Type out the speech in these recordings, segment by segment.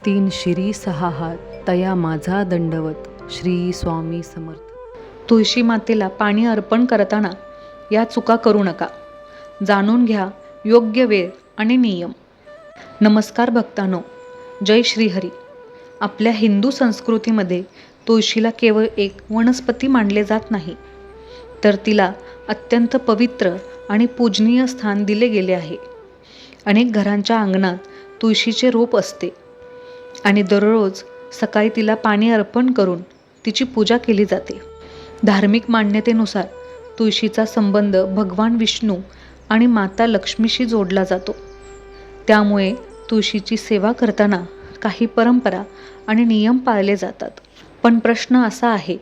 तीन शिरी सहा हात तया माझा दंडवत. श्री स्वामी समर्थ. तुळशी मातेला पाणी अर्पण करताना या चुका करू नका. जाणून घ्या योग्य वेळ आणि नियम. नमस्कार भक्तांनो, जय श्रीहरी. आपल्या हिंदू संस्कृतीमध्ये तुळशीला केवळ एक वनस्पती मानले जात नाही, तर तिला अत्यंत पवित्र आणि पूजनीय स्थान दिले गेले आहे. अनेक घरांच्या अंगणात तुळशीचे रोप असते आणि दररोज सकाळी तिला पाणी अर्पण करून तिची पूजा केली जाते. धार्मिक मान्यतेनुसार तुळशीचा संबंध भगवान विष्णू आणि माता लक्ष्मीशी जोडला जातो. त्यामुळे तुळशीची सेवा करताना काही परंपरा आणि नियम पाळले जातात. पण प्रश्न असा आहे,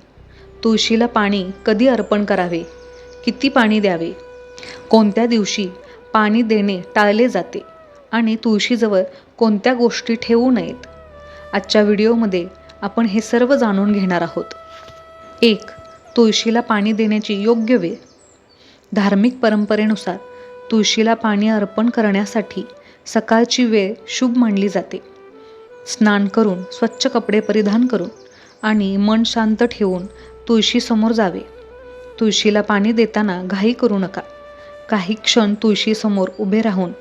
तुळशीला पाणी कधी अर्पण करावे, किती पाणी द्यावे, कोणत्या दिवशी पाणी देणे टाळले जाते आणि तुळशीजवळ कोणत्या गोष्टी ठेवू नयेत. आजच्या व्हिडिओमध्ये आपण हे सर्व जाणून घेणार आहोत. 1. तुळशीला पाणी देण्याची योग्य वेळ. धार्मिक परंपरेनुसार तुळशीला पाणी अर्पण करण्यासाठी सकाळची वेळ शुभ मानली जाते. स्नान करून, स्वच्छ कपडे परिधान करून आणि मन शांत ठेवून तुळशीसमोर जावे. तुळशीला पाणी देताना घाई करू नका. काही क्षण तुळशीसमोर उभे राहून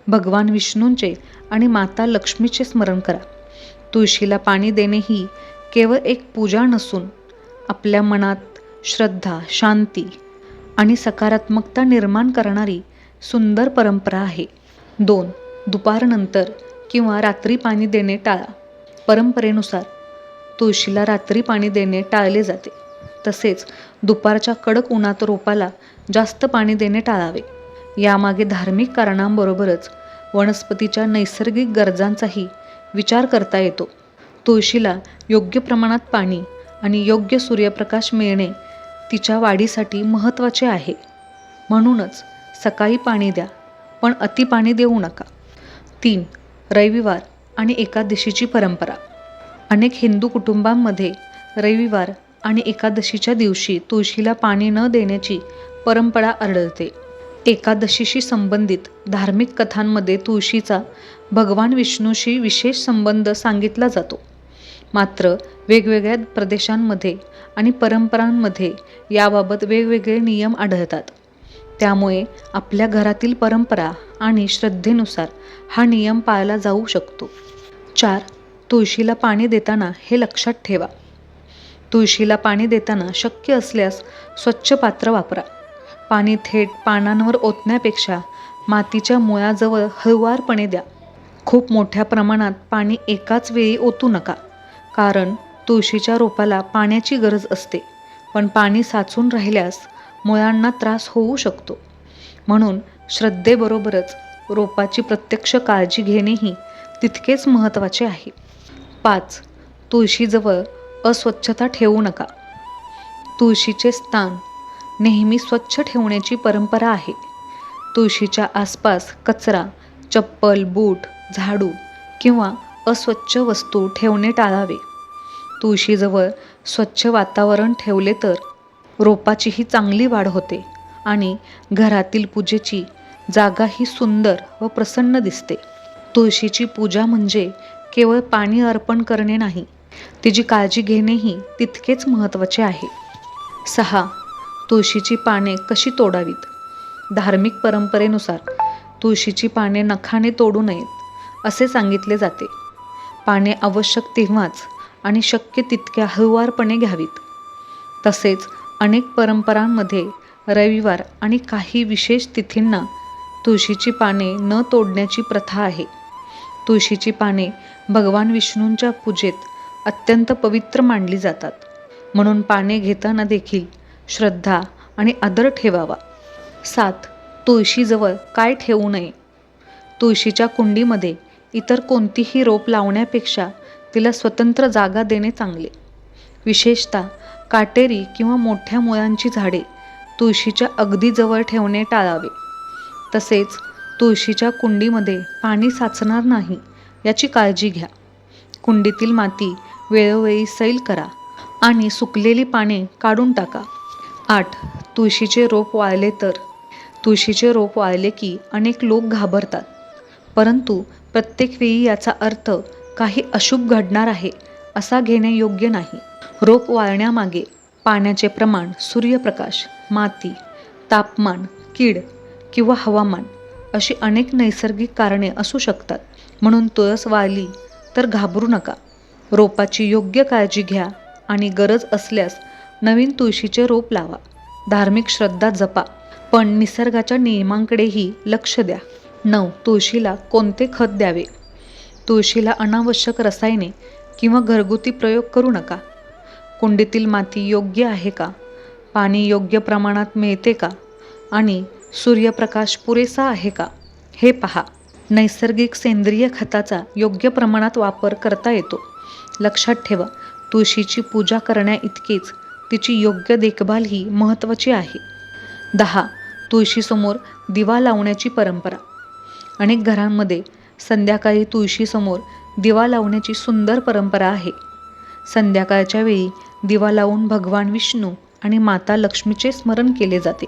भगवान विष्णूंचे आणि माता लक्ष्मीचे स्मरण करा. तुळशीला पाणी देणे ही केवळ एक पूजा नसून आपल्या मनात श्रद्धा, शांती आणि सकारात्मकता निर्माण करणारी सुंदर परंपरा आहे. 2. दुपारनंतर किंवा रात्री पाणी देणे टाळा. परंपरेनुसार तुळशीला रात्री पाणी देणे टाळले जाते. तसेच दुपारच्या कडक उन्हात रोपाला जास्त पाणी देणे टाळावे. यामागे धार्मिक कारणांबरोबरच वनस्पतीच्या नैसर्गिक गरजांचाही विचार करता येतो. तुळशीला योग्य प्रमाणात पाणी आणि योग्य सूर्यप्रकाश मिळणे तिच्या वाढीसाठी महत्त्वाचे आहे. म्हणूनच सकाळी पाणी द्या, पण अति पाणी देऊ नका. 3. रविवार आणि एकादशीची परंपरा. अनेक हिंदू कुटुंबांमध्ये रविवार आणि एकादशीच्या दिवशी तुळशीला पाणी न देण्याची परंपरा आढळते. एकादशीशी संबंधित धार्मिक कथांमध्ये तुळशीचा भगवान विष्णूशी विशेष संबंध सांगितला जातो. मात्र वेगवेगळ्या प्रदेशांमध्ये आणि परंपरांमध्ये याबाबत वेगवेगळे नियम आढळतात. त्यामुळे आपल्या घरातील परंपरा आणि श्रद्धेनुसार हा नियम पाळला जाऊ शकतो. 4. तुळशीला पाणी देताना हे लक्षात ठेवा. तुळशीला पाणी देताना शक्य असल्यास स्वच्छ पात्र वापरा. पाणी थेट पानांवर ओतण्यापेक्षा मातीच्या मुळाजवळ हळुवारपणे द्या. खूप मोठ्या प्रमाणात पाणी एकाच वेळी ओतू नका, कारण तुळशीच्या रोपाला पाण्याची गरज असते, पण पाणी साचून राहिल्यास मुळांना त्रास होऊ शकतो. म्हणून श्रद्धेबरोबरच रोपाची प्रत्यक्ष काळजी घेणेही तितकेच महत्त्वाचे आहे. 5. तुळशीजवळ अस्वच्छता ठेवू नका. तुळशीचे स्थान नेहमी स्वच्छ ठेवण्याची परंपरा आहे. तुळशीच्या आसपास कचरा, चप्पल, बूट, झाडू किंवा अस्वच्छ वस्तू ठेवणे टाळावे. तुळशीजवळ स्वच्छ वातावरण ठेवले तर रोपाचीही चांगली वाढ होते आणि घरातील पूजेची जागाही सुंदर व प्रसन्न दिसते. तुळशीची पूजा म्हणजे केवळ पाणी अर्पण करणे नाही, तिची काळजी घेणेही तितकेच महत्त्वाचे आहे. 6. तुळशीची पाने कशी तोडावीत. धार्मिक परंपरेनुसार तुळशीची पाने नखाने तोडू नयेत असे सांगितले जाते. पाने आवश्यक तेव्हाच आणि शक्य तितक्या हळुवारपणे घ्यावीत. तसेच अनेक परंपरांमध्ये रविवार आणि काही विशेष तिथींना तुळशीची पाने न तोडण्याची प्रथा आहे. तुळशीची पाने भगवान विष्णूंच्या पूजेत अत्यंत पवित्र मानली जातात, म्हणून पाने घेताना देखील श्रद्धा आणि आदर ठेवावा. 7. तुळशीजवळ काय ठेवू नये. तुळशीच्या कुंडीमध्ये इतर कोणतीही रोप लावण्यापेक्षा तिला स्वतंत्र जागा देणे चांगले. विशेषतः काटेरी किंवा मोठ्या मुळांची झाडे तुळशीच्या अगदी जवळ ठेवणे टाळावे. तसेच तुळशीच्या कुंडीमध्ये पाणी साचणार नाही याची काळजी घ्या. कुंडीतील माती वेळोवेळी सैल करा आणि सुकलेली पाने काढून टाका. 8. तुळशीचे रोप वाळले तर. तुळशीचे रोप वाळले की अनेक लोक घाबरतात, परंतु प्रत्येक वेळी याचा अर्थ काही अशुभ घडणार आहे असा घेणे योग्य नाही. रोप वाळण्यामागे पाण्याचे प्रमाण, सूर्यप्रकाश, माती, तापमान, कीड किंवा हवामान अशी अनेक नैसर्गिक कारणे असू शकतात. म्हणून तुळस वाळली तर घाबरू नका. रोपाची योग्य काळजी घ्या आणि गरज असल्यास नवीन तुळशीचे रोप लावा. धार्मिक श्रद्धा जपा, पण निसर्गाच्या नियमांकडेही लक्ष द्या. 9. तुळशीला कोणते खत द्यावे? तुळशीला अनावश्यक रसायने किंवा घरगुती प्रयोग करू नका. कुंडीतील माती योग्य आहे का? पाणी योग्य प्रमाणात मिळते का? आणि सूर्यप्रकाश पुरेसा आहे का? हे पहा. नैसर्गिक सेंद्रिय खताचा योग्य प्रमाणात वापर करता येतो. लक्षात ठेवा, तुळशीची पूजा करण्याइतकीच तिची योग्य देखभाल ही महत्त्वाची आहे. 10. तुळशीसमोर दिवा लावण्याची परंपरा. अनेक घरांमध्ये संध्याकाळी तुळशीसमोर दिवा लावण्याची सुंदर परंपरा आहे. संध्याकाळच्या वेळी दिवा लावून भगवान विष्णू आणि माता लक्ष्मीचे स्मरण केले जाते.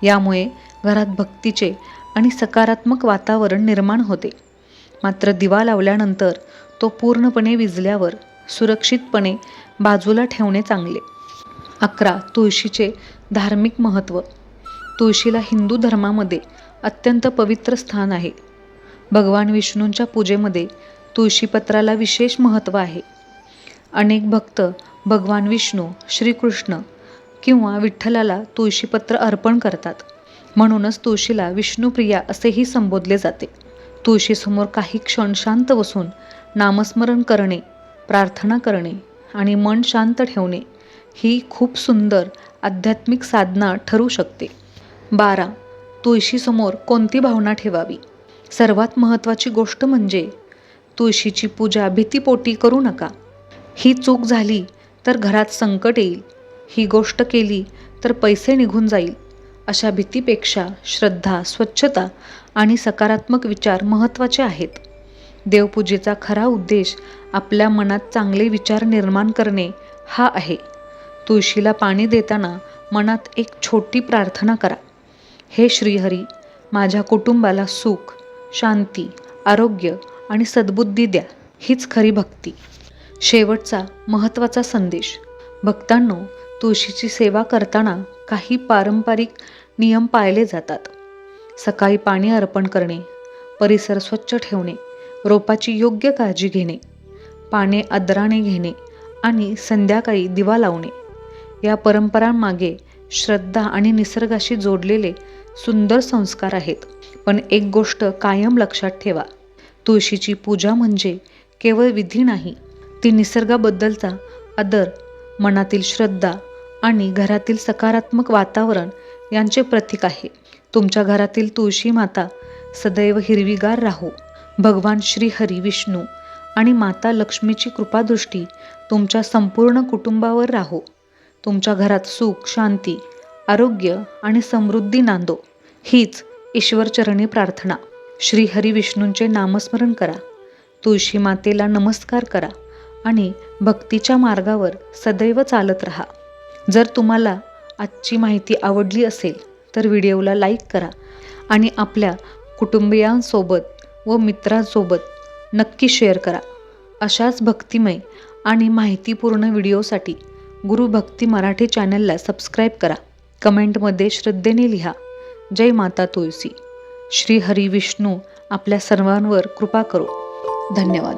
यामुळे घरात भक्तीचे आणि सकारात्मक वातावरण निर्माण होते. मात्र दिवा लावल्यानंतर तो पूर्णपणे विझल्यावर सुरक्षितपणे बाजूला ठेवणे चांगले. 11. तुळशीचे धार्मिक महत्त्व. तुळशीला हिंदू धर्मामध्ये अत्यंत पवित्र स्थान आहे. भगवान विष्णूंच्या पूजेमध्ये तुळशीपत्राला विशेष महत्त्व आहे. अनेक भक्त भगवान विष्णू, श्रीकृष्ण किंवा विठ्ठलाला तुळशीपत्र अर्पण करतात. म्हणूनच तुळशीला विष्णुप्रिया असेही संबोधले जाते. तुळशीसमोर काही क्षण शांत बसून नामस्मरण करणे, प्रार्थना करणे आणि मन शांत ठेवणे ही खूप सुंदर आध्यात्मिक साधना ठरू शकते. 12. तुळशीसमोर कोणती भावना ठेवावी? सर्वात महत्त्वाची गोष्ट म्हणजे तुळशीची पूजा भीतीपोटी करू नका. ही चूक झाली तर घरात संकट येईल, ही गोष्ट केली तर पैसे निघून जाईल, अशा भीतीपेक्षा श्रद्धा, स्वच्छता आणि सकारात्मक विचार महत्त्वाचे आहेत. देवपूजेचा खरा उद्देश आपल्या मनात चांगले विचार निर्माण करणे हा आहे. तुळशीला पाणी देताना मनात एक छोटी प्रार्थना करा. हे श्रीहरी, माझ्या कुटुंबाला सुख, शांती, आरोग्य आणि सद्बुद्धी द्या. हीच खरी भक्ती. शेवटचा महत्त्वाचा संदेश. भक्तांनो, तुळशीची सेवा करताना काही पारंपरिक नियम पाळले जातात. सकाळी पाणी अर्पण करणे, परिसर स्वच्छ ठेवणे, रोपाची योग्य काळजी घेणे, पाने आदराने घेणे आणि संध्याकाळी दिवा लावणे. या परंपरांमागे श्रद्धा आणि निसर्गाशी जोडलेले सुंदर संस्कार आहेत. पण एक गोष्ट कायम लक्षात ठेवा, तुळशीची पूजा म्हणजे केवळ विधी नाही, ती निसर्गाबद्दलचा आदर, मनातील श्रद्धा आणि घरातील सकारात्मक वातावरण यांचे प्रतीक आहे. तुमच्या घरातील तुळशी माता सदैव हिरवीगार राहो. भगवान श्रीहरी विष्णू आणि माता लक्ष्मीची कृपादृष्टी तुमच्या संपूर्ण कुटुंबावर राहो. तुमच्या घरात सुख, शांती, आरोग्य आणि समृद्धी नांदो. हीच ईश्वरचरणी प्रार्थना. श्रीहरी विष्णूंचे नामस्मरण करा, तुळशी मातेला नमस्कार करा आणि भक्तीच्या मार्गावर सदैव चालत राहा. जर तुम्हाला आजची माहिती आवडली असेल तर व्हिडिओला लाईक करा आणि आपल्या कुटुंबियांसोबत व मित्रांसोबत नक्की शेअर करा. अशाच भक्तिमय आणि माहितीपूर्ण व्हिडिओसाठी गुरु भक्ती मराठी चॅनलला सबस्क्राईब करा. कमेंटमध्ये श्रद्धेने लिहा, जय माता तुळशी. श्री हरी विष्णू आपल्या सर्वांवर कृपा करो. धन्यवाद.